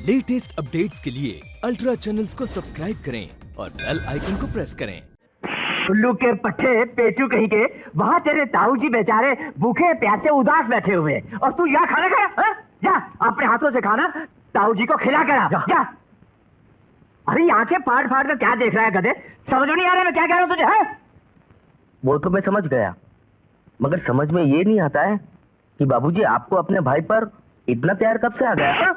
Latest updates के लिए ultra channels को सब्सक्राइब करें और बेल आइकन को प्रेस करें। उल्लू के पट्टे पेटू कहीं के, वहाँ तेरे ताऊ जी बेचारे भूखे प्यासे उदास बैठे हुए और तू यहाँ खाना खाया? जा अपने हाथों से खाना, ताऊ जी को खिला कर आ। जा। अरे आंखें फाड़ फाड़ कर क्या देख रहा है गधे? समझ नहीं आ रहा मैं क्या कह रहा हूँ तुझे? है वो तो मैं समझ गया, मगर समझ में ये नहीं आता है कि बाबूजी आपको अपने भाई पर इतना प्यार कब से आ गया?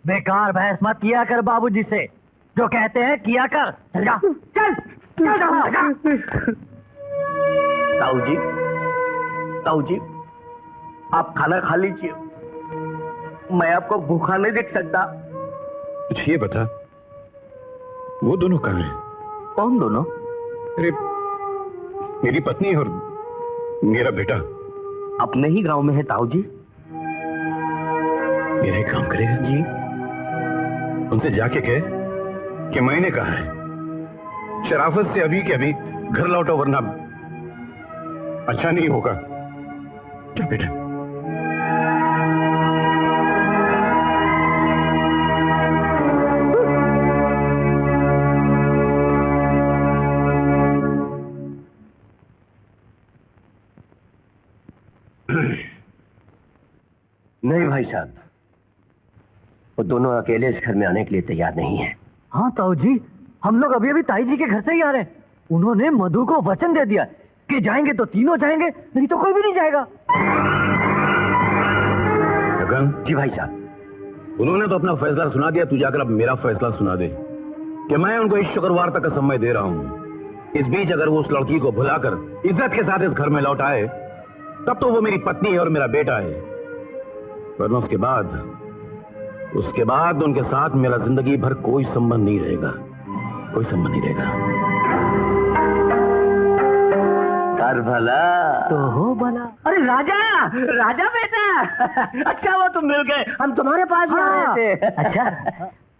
बेकार बहस मत किया कर बाबूजी से, जो कहते हैं किया कर। चल जा, चल चल जा। ताऊ जी, आप खाना खा लीजिए, मैं आपको भूखा नहीं देख सकता। कुछ ये बता, वो दोनों कहाँ हैं? कौन दोनों? अरे मेरी पत्नी और मेरा बेटा अपने ही गांव में है ताऊ जी। मेरा एक काम करेगा जी। उनसे जाके कह कि मैंने कहा है शराफत से अभी के अभी घर लौटो, वरना अच्छा नहीं होगा। क्या बेटा? नहीं भाई साहब, वो दोनों अकेले इस घर में आने के लिए तैयार नहीं है। हाँ ताऊ जी, हम लोग अभी अभी ताई जी के घर से ही आ रहे हैं। उन्होंने मधु को वचन दे दिया कि जाएंगे तो तीनों जाएंगे, नहीं तो कोई भी नहीं जाएगा। जी भाई साहब, उन्होंने तो अपना फैसला सुना दिया, तू जाकर अब मेरा फैसला सुना दे कि मैं उनको इस शुक्रवार तक का समय दे रहा हूं। इस बीच अगर वो उस लड़की को भुलाकर इज्जत के साथ इस घर में लौट आए, तब तो वो मेरी पत्नी है और मेरा बेटा है, वरना उसके बाद उनके साथ मेरा जिंदगी भर कोई संबंध नहीं रहेगा, कोई संबंध नहीं रहेगा। कर भला तो हो भला। अरे राजा, राजा बेटा, अच्छा वो तुम मिल गए, हम तुम्हारे पास ही आ रहे थे। अच्छा,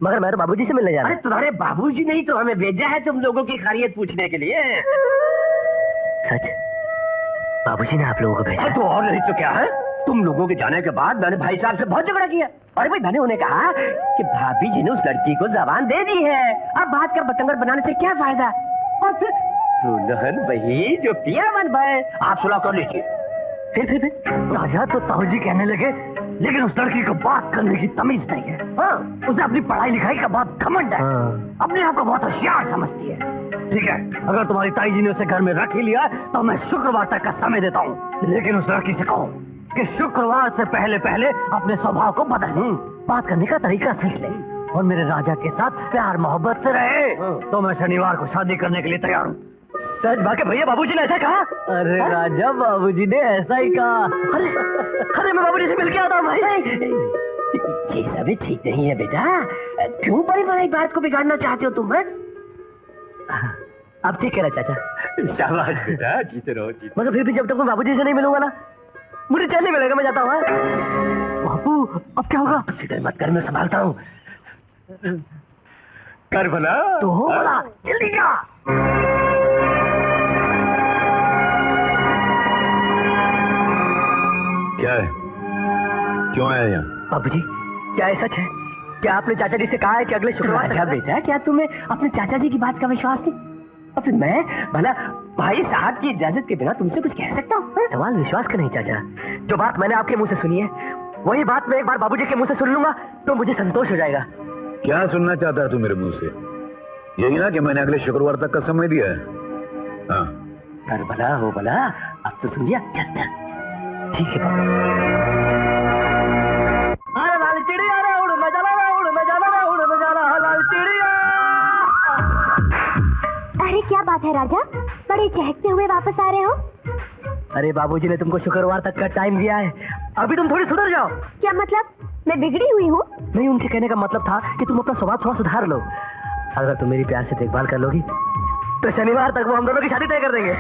मगर मैं तो बाबूजी से मिलने जा रहा अरे हूं। तुम्हारे बाबूजी नहीं तो हमें भेजा है तुम लोगों की खैरियत पूछने के लिए। सच? बाबूजी ने आप लोगों को भेजा? तो और नहीं तो क्या है, तुम लोगों के जाने के बाद मैंने भाई साहब से बहुत झगड़ा किया। अरे भाई, मैंने उन्हें कहा कि भाभी जी ने उस लड़की को जबान दे दी है, अब बात कर बतंगड़ बनाने से क्या फायदा। और फिर दुल्हन वही जो पिया मन भाई, आप सुलह कर लीजिए। फिर राजा तो ताऊ जी कहने लगे, लेकिन उस लड़की को बात करने की तमीज नहीं है। हाँ, उसे अपनी पढ़ाई लिखाई का बहुत घमंड है, अपने आप को बहुत होशियार समझती है। ठीक है, अगर तुम्हारी ताई जी ने उसे घर में रख ही लिया तो मैं शुक्रवार तक का समय देता हूँ, लेकिन उस लड़की से कहो कि शुक्रवार से पहले पहले अपने स्वभाव को बदल, बात करने का तरीका सीख ले और मेरे राजा के साथ प्यार मोहब्बत से रहे। तो मैं शनिवार को शादी करने के लिए तैयार हूँ। सच बाकी भैया, बाबूजी ने ऐसा कहा? अरे राजा, बाबूजी ने ऐसा ही कहा। अरे मैं बाबूजी से मिल के आता हूँ भाई। ये सब ठीक नहीं है बेटा, क्यों बड़ी बड़ी बात को बिगाड़ना चाहते हो तुम? अब ठीक है चाचा। शाबाश बेटा, जीते रहो जीते। मगर फिर भी जब तक मैं बाबूजी से नहीं मिलूंगा ना, मुझे चैन नहीं मिलेगा। मैं जाता हूँ। बापू अब क्या होगा? फिक्र मत कर, मैं संभालता हूँ। कर भला तो हो भला, जल्दी जा। क्या है? क्यों आया यहाँ? बाबूजी, क्या ये सच है? क्या आपने चाचा जी से कहा है कि अगले शुक्रवार? राजा बेटा, क्या तुम्हें अपने चाचा जी की बात का विश्वास नहीं? और फिर मैं भला भाई साहब की इजाजत के बिना तुमसे कुछ कह सकता हूँ? सवाल विश्वास का नहीं चाचा, जो बात मैंने आपके मुंह से सुनी है वही बात मैं एक बार बाबूजी के मुंह से सुन लूंगा तो मुझे संतोष हो जाएगा। क्या सुनना चाहता है तू मेरे मुंह से? यही ना कि मैंने अगले शुक्रवार तक का समय दिया है। हाँ, कर भला हो भला, अब तो सुन लिया। चल चल, ठीक है बाबू। अरे लाल चिड़िया रे उड़ में जाना रे, उड़ में जाना रे, उड़ में जाना लाल चिड़िया। अरे क्या बात है राजा, बड़े चहकते हुए वापस आ रहे हो? अरे बाबूजी ने तुमको शुक्रवार तक का टाइम दिया है, अभी तुम थोड़ी सुधर जाओ। क्या मतलब, मैं बिगड़ी हुई हूँ? नहीं, उनके कहने का मतलब था कि तुम अपना स्वभाव थोड़ा सुधार लो। अगर तुम मेरी प्यार से देखभाल कर लोगी तो शनिवार तक वो हम दोनों की शादी तय कर देंगे।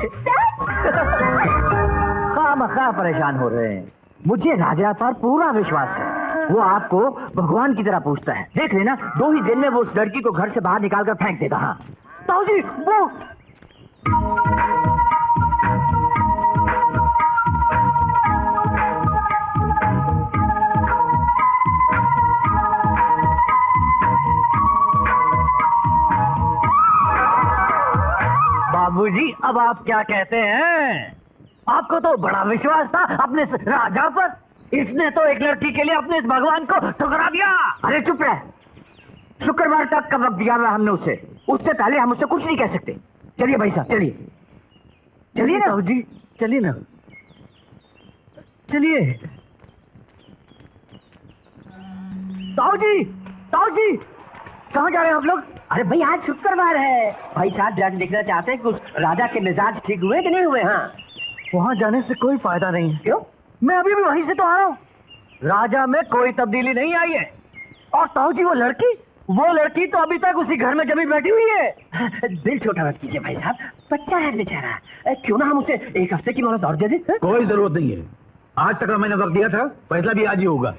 खामखा परेशान हो रहे हैं, मुझे राजा पर पूरा विश्वास है, वो आपको भगवान की तरह पूछता है। देख लेना, 2 ही दिन में वो उस लड़की को घर से बाहर निकाल कर फेंक देगा। हाँ ताऊ जी, वो बाबूजी, अब आप क्या कहते हैं? आपको तो बड़ा विश्वास था अपने इस राजा पर। इसने तो एक लड़की के लिए अपने इस भगवान को ठुकरा दिया। अरे चुप रह। शुक्रवार तक का वक्त दिया हुआ हमने उसे। उससे पहले हम उससे कुछ नहीं कह सकते। चलिए भाई साहब, चलिए चलिए ना जी, चलिए ना, चलिए। ताऊ जी, ताऊ जी, कहाँ जा रहे हैं आप लोग? अरे भाई, आज शुक्रवार है। भाई साहब जाके देखना चाहते हैं कि उस राजा के मिजाज ठीक हुए कि नहीं हुए। हाँ, वहाँ जाने से कोई फायदा नहीं है। क्यों? मैं अभी भी वहीं से तो आ रहा हूँ। राजा में कोई तब्दीली नहीं आई है। और ताऊ जी, वो लड़की तो अभी तक उसी घर में जमी बैठी हुई है। दिल छोटा मत कीजिए भाई साहब, बच्चा है बेचारा। क्यों ना हम उसे एक हफ्ते की मोहलत और दे दें? कोई जरूरत नहीं है। आज तक का मैंने वक्त दिया था, फैसला भी आज ही होगा।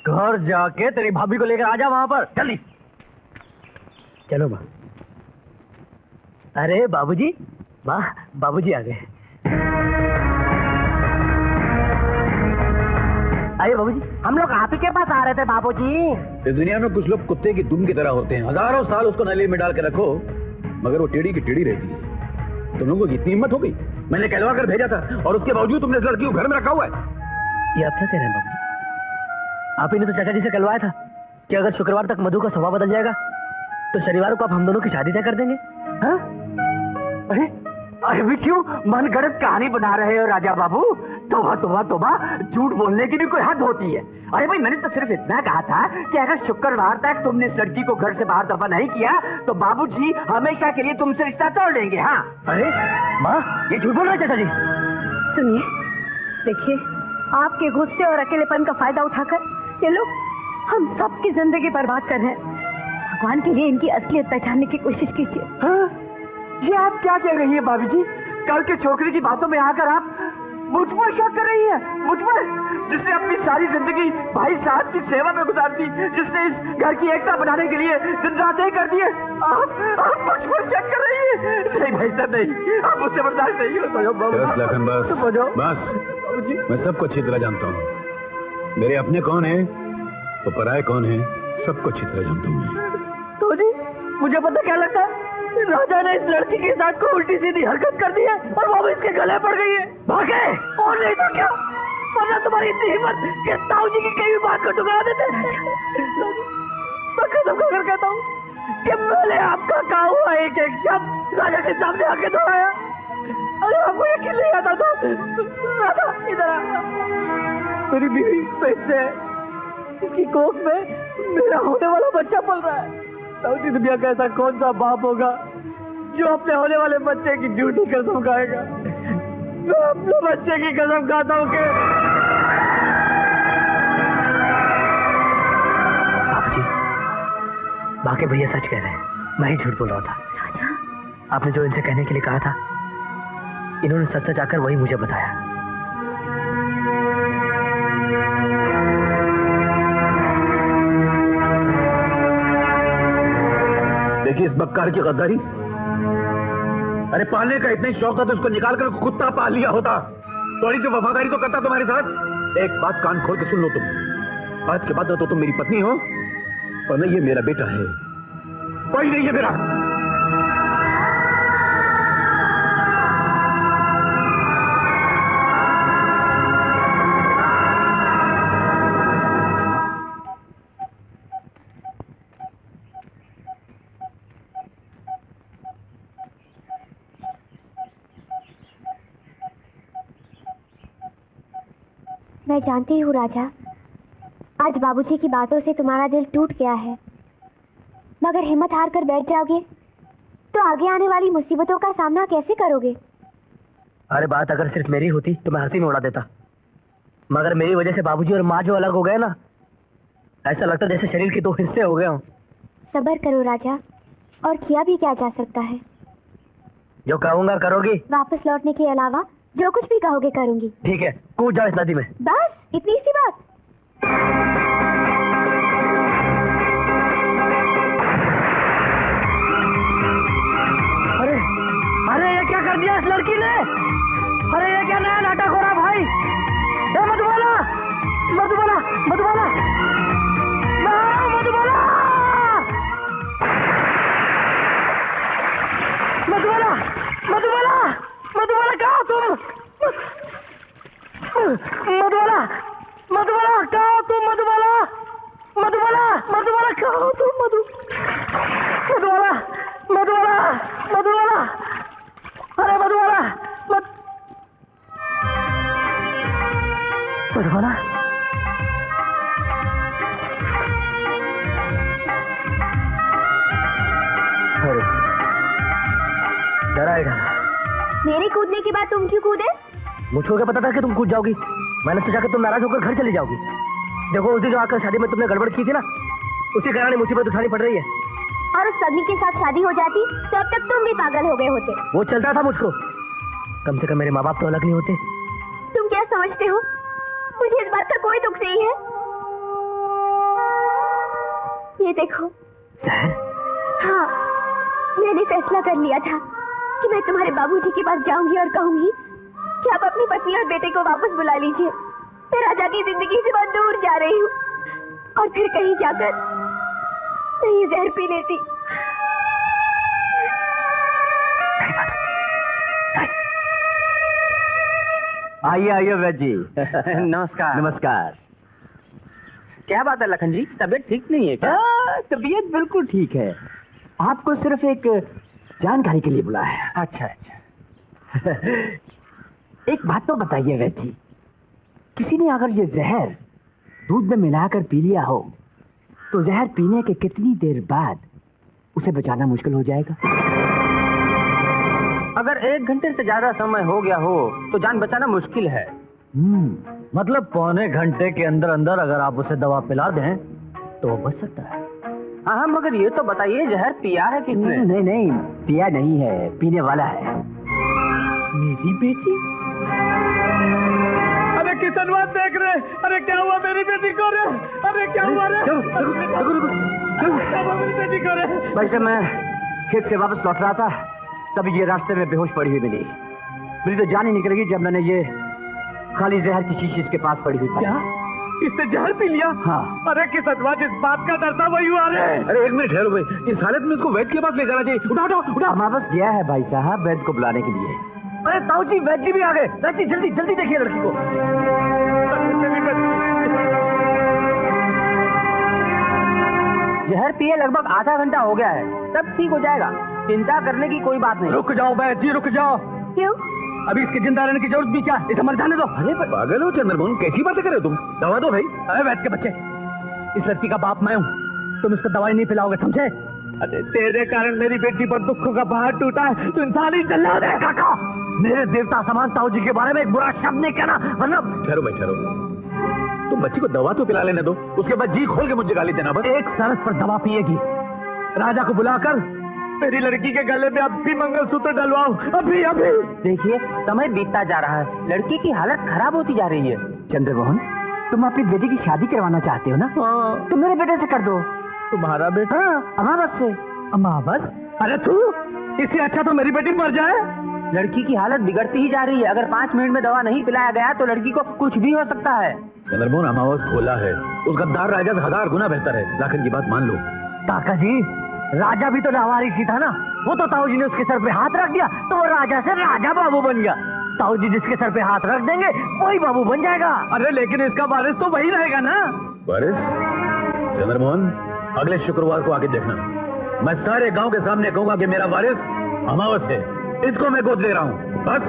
घर जाके तेरी भाभी को लेकर आ जा वहां पर, जल्दी। चलो माँ। अरे बाबूजी, माँ, बाबूजी आ गए। अरे बाबूजी, हम लोग आप ही के पास आ रहे थे बाबूजी। इस दुनिया में कुछ लोग कुत्ते की दुम की तरह होते हैं। हजारों साल उसको नली में डाल के रखो, मगर वो टेढ़ी की टेढ़ी रहती है। तुम लोगों की इतनी हिम्मत हो गई? मैंने कहलवा कर भेजा था और उसके बावजूद तुमने इस लड़की को घर में रखा हुआ है। ये आप क्या कह रहे हैं बाबूजी? आप ही ने तो चाचा जी से कहलवाया था कि अगर शुक्रवार तक मधु का स्वभाव बदल जाएगा तो शनिवार को आप हम दोनों की शादी तय कर देंगे। हाँ? अरे अभी क्यों मन गढ़ंत कहानी बना रहे हो राजा बाबू? तोबा तोबा तोबा, झूठ बोलने की भी कोई हद होती है। अरे भाई, मैंने तो सिर्फ इतना कहा था कि अगर शुक्रवार तक तुमने इस लड़की को घर से बाहर दफा नहीं किया तो बाबूजी हमेशा के लिए तुमसे रिश्ता तोड़ देंगे। हाँ? अरे माँ, ये झूठ बोल रहे चाचा जी। सुनिए, देखिए, आपके गुस्से और अकेलेपन का फायदा उठाकर ये लोग हम सबकी जिंदगी बर्बाद कर रहे हैं। भगवान के लिए इनकी असलियत पहचानने की कोशिश कीजिए। हाँ? ये आप क्या कह रही है भाभी जी? कल के छोकरे की बातों में आकर आप मुझ पर शक कर रही है? मुझ पर, जिसने अपनी सारी जिंदगी भाई साहब की सेवा में गुजार दी, जिसने इस घर की एकता बनाने के लिए दिन रात एक कर दिए, आप मुझ पर शक कर रही है? नहीं भाई साहब, नहीं, आप मुझसे बर्दाश्त नहीं बस लखन, बस मैं सबको अच्छी तरह जानता हूँ। मेरे अपने कौन है तो पराये कौन है, सबको अच्छी तरह जानता हूँ मैं। तो जी, मुझे पता क्या लगता है, राजा ने इस लड़की के साथ कोई उल्टी सीधी हरकत कर दी है और वो भी इसके गले पड़ गई है। भागे, और नहीं तो क्या, वरना तुम्हारी इतनी हिम्मत कि ताऊ जी की कई भी बात को टुकरा देते। मैं कसम खाकर कहता हूँ कि मैंने आपका कहा हुआ एक एक शब्द राजा के सामने आके दोहराया। अरे आपको यकीन नहीं आता तो राजा इधर आ। मेरी बीवी पेट से है, इसकी कोख में मेरा होने वाला बच्चा पल रहा है। साउदी दुनिया का ऐसा कौन सा बाप होगा जो अपने होने वाले बच्चे की झूठी कसम खाएगा? मैं अपने बच्चे की कसम खाता हूँ कि बाबूजी, बाकी भैया सच कह रहे हैं, मैं ही झूठ बोल रहा था। राजा, आपने जो इनसे कहने के लिए कहा था, इन्होंने सच सच आकर वही मुझे बताया। देखिए इस बक्कार की गद्दारी। अरे पालने का इतना ही शौक था तो उसको निकाल कर कुत्ता पाल लिया होता। थोड़ी सी वफादारी तो करता तुम्हारे साथ। एक बात कान खोल के सुन लो तुम, आज के बाद न तो तुम मेरी पत्नी हो और न ये मेरा बेटा है। कोई नहीं है मेरा। मैं जानती हूँ राजा, आज बाबूजी की बातों से तुम्हारा दिल टूट गया है, मगर हिम्मत हार कर बैठ जाओगे तो आगे आने वाली मुसीबतों का सामना कैसे करोगे? अरे बात अगर सिर्फ मेरी होती तो मैं हंसी में उड़ा देता, मगर मेरी वजह से बाबूजी और माँ जो अलग हो गए ना, ऐसा लगता जैसे शरीर के दो हिस्से हो गए हों। सब्र करो राजा, और किया भी क्या जा सकता है। जो कहूंगा करोगी? वापस लौटने के अलावा जो कुछ भी कहोगे करूंगी। ठीक है, कूद जाओ इस नदी में। बस इतनी सी बात। अरे अरे ये क्या कर दिया इस लड़की ने? अरे ये क्या नया नाटक हो रहा भाई? मधुबाला, मधुबाला, मधुबाला, मधुबाला! मधुबाला, मधुबाला, कहाँ हो तुम मधुबाला? मधुबाला, मधुबाला, कहाँ हो तुम मधुबाला, मधुबाला, मधुबाला, अरे मधुबाला, मधुबाला, अरे डरा ही डरा। मेरे कूदने के बाद तुम क्यों कूदे? मुझको क्या पता था कि तुम कूद जाओगी। मैंने सोचा कि तुम नाराज होकर घर चली जाओगी। देखो उस दिन जो आकर शादी में तुमने गड़बड़ की थी ना, उसी कारण मुसीबत उठानी पड़ रही है। और उस पगली के साथ शादी हो जाती तो अब तक तुम भी पागल हो गए होते। वो चलता था मुझको, कम से कम मेरे माँ बाप तो अलग नहीं होते। तुम क्या समझते हो, मुझे इस बात का कोई दुख नहीं है। ये देखो। जहर? हाँ, मैंने फैसला कर लिया था कि मैं तुम्हारे बाबूजी के पास जाऊंगी और कहूंगी कि आप अपनी पत्नी और बेटे को वापस बुला लीजिए। मैं राजा की जिंदगी से बहुत दूर जा रही हूँ और फिर कहीं जाकर मैं ये जहर पी लेती। आइए आइए वैद जी। नमस्कार। नमस्कार। क्या बात है लखन जी, तबीयत ठीक नहीं है क्या? तबीयत बिल्कुल ठीक है। आपको सिर्फ एक जानकारी के लिए बुलाया है। अच्छा अच्छा। एक बात तो बताइए वैद जी, किसी ने अगर ये जहर दूध में मिलाकर पी लिया हो तो जहर पीने के कितनी देर बाद उसे बचाना मुश्किल हो जाएगा? अगर 1 घंटे से ज्यादा समय हो गया हो तो जान बचाना मुश्किल है। मतलब पौने घंटे के अंदर अंदर अगर आप उसे दवा पिला दें तो वो बच सकता है। हाँ मगर ये तो बताइए जहर पिया है किसने? नहीं नहीं, पिया नहीं है, पीने वाला है। मेरी बेटी? अरे किसनवाद देख रहे, अरे क्या हुआ मेरी बेटी को रे? अरे क्या हुआ रे? क्या हुआ मेरी बेटी को रे? भाई साहब, मैं खेत से वापस लौट रहा था, तभी ये रास्ते में बेहोश पड़ी हुई मिली। मेरी तो जान ही निकल गई जब मैंने ये खाली जहर की शीशी इसके पास पड़ी हुई पाई। क्या इसने जहर पी लिया? हाँ। अरे किसनवाद जिस बात का डर था वही हुआ रे। अरे एक मिनट ठहरो भाई, इस हालत में इसको वैद्य के पास ले जाना चाहिए। उठा उठा उठा। वापस गया है भाई साहब वैद्य को बुलाने के लिए। अरे ताऊ जी, वैद्य जी भी आ गए। वैद्य जी जल्दी जल्दी देखिए लड़की को। जहर पिए लगभग आधा घंटा हो गया है, तब ठीक हो जाएगा, चिंता करने की कोई बात नहीं। रुक जाओ वैद्य जी, रुक जाओ। क्यों? अभी इसके जिंदा रहने की जरूरत भी क्या? इसे मर जाने दो। अरे पागल हो चंद्रमोहन, कैसी बातें कर रहे हो तुम? दवा दो भाई। अरे वैद्य के बच्चे, इस लड़की का बाप मैं हूँ, तुम इसको दवाई नहीं पिलाओगे, समझे? अरे तेरे कारण मेरी बेटी पर दुखों का पहाड़ टूटा है, तू इंसान ही जल्लाद है। काका, मेरे देवता समान ताऊ जी के बारे में एक बुरा शब्द नहीं कहना, वरना। ठहरो भाई ठहरो, तुम बच्ची को दवा तो पिला लेने दो, उसके बाद जी खोल के मुझे गाली देना बस। एक शर्त पर दवा पिएगी, राजा को बुलाकर मेरी लड़की के गले में अभी मंगलसूत्र डलवाओ, अभी अभी। देखिए समय बीतता जा रहा है, लड़की की हालत खराब होती जा रही है। चंद्रमोहन, तुम अपनी बेटी की शादी करवाना चाहते हो ना? हाँ। तुम मेरे बेटे से कर दो। तुम्हारा बेटा? हाँ, अमावस से। अमावस? अरे तू, इससे अच्छा तो मेरी बेटी मर जाए। लड़की की हालत बिगड़ती ही जा रही है, अगर 5 मिनट में दवा नहीं पिलाया गया तो लड़की को कुछ भी हो सकता है। चंद्रमोहन, अमावस खोला है, उस गद्दार राजा से 1000 गुना बेहतर है। लाखन की बात मान लो। काका जी, राजा भी तो लावारिस ही था ना। वो तो ताऊ जी ने उसके सर पे हाथ रख दिया तो वो राजा से राजा बाबू बन गया। ताऊ जी जिसके सर पे हाथ रख देंगे वही बाबू बन जाएगा। अरे लेकिन इसका वारिस तो वही रहेगा ना। वारिस? चंद्रमोहन, अगले शुक्रवार को आके देखना, मैं सारे गांव के सामने कहूंगा कि मेरा वारिस अमावस है। इसको मैं गोद ले रहा हूं, बस।